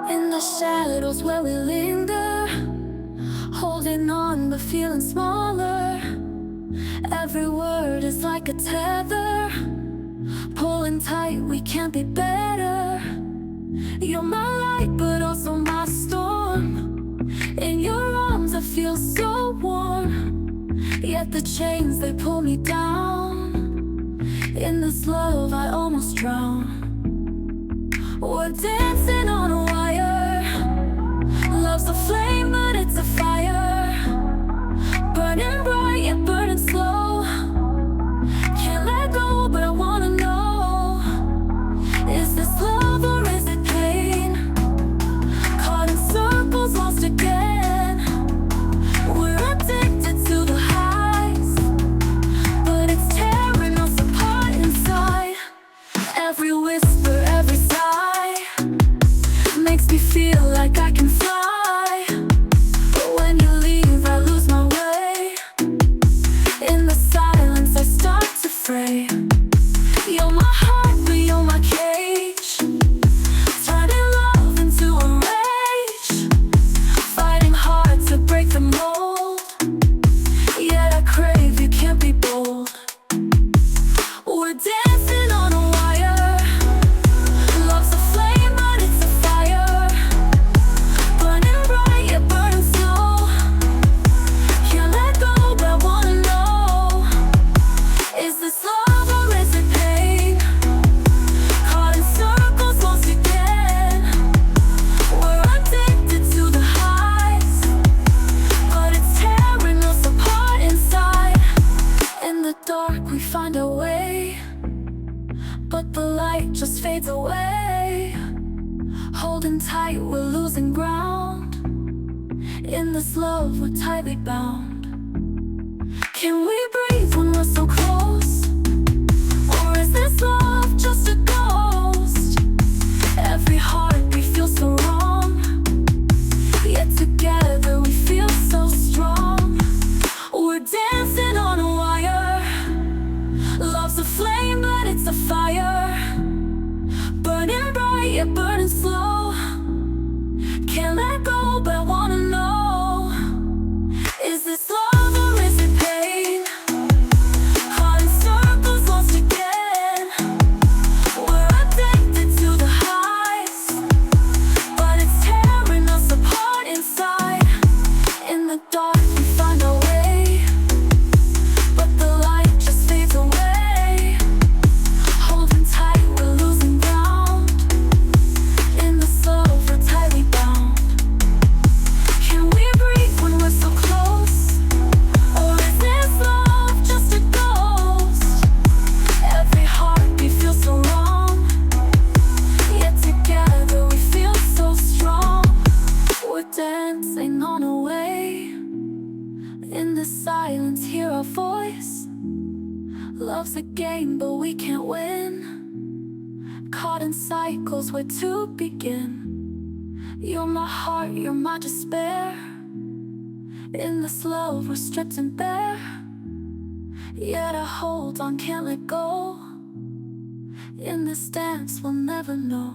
In the shadows where we linger, holding on but feeling smaller. Every word is like a tether, pulling tight, we can't be better. You're my light but also my storm. In your arms I feel so warm, yet the chains they pull me down. In this love I almost drown. We're dancing on a wire. Love's a flame but it's a fire, burning bright yet burning slow. Can't let go but I wanna know, is this love or is it pain? Caught in circles, lost again. We're addicted to the highs, but it's tearing us apart inside. Every whisper, every sigh makes me feel like I can fly. But when you leave I lose my way. In the silence I start to fray. You're my heart but you're my cage, turning love into a rage. Fighting hard to break the mold, yet I crave, you can't be bold. We're dancing on a wire. Love's a flame but it's a fire, burning bright yet burning slow. Can't let go but I wanna know, is this love or is it pain? Caught in circles, lost again. We're addicted to the highs, but it's tearing us apart inside. In the dark we find our way, but the light just fades away. Holding tight, we're losing ground. In this love, we're tightly bound. Can we breathe when we're so close? Or is this love just a ghost? Every heartbeat feels so wrong, yet together we feel so strong. We're dancing on a wire. Love's a flame but it's a fire, burning bright yet burning slow. Can't let go but I wanna know, is this love or is it pain? Caught in circles, lost again. We're addicted to the highs, but it's tearing us apart inside. In the dark we find our way, but the light just fades away. Holding tight, we're losing ground. In this love, we're tightly bound. Can we breathe when we're so close? Or is this love just a ghost? Every heartbeat feels so wrong, yet together we feel so strong. We're dancing on a way. In the silence, hear our voice. Love's a game, but we can't win. Caught in cycles, where to begin? You're my heart, you're my despair. In this love, we're stripped and bare, yet I hold on, can't let go. In this dance, we'll never know.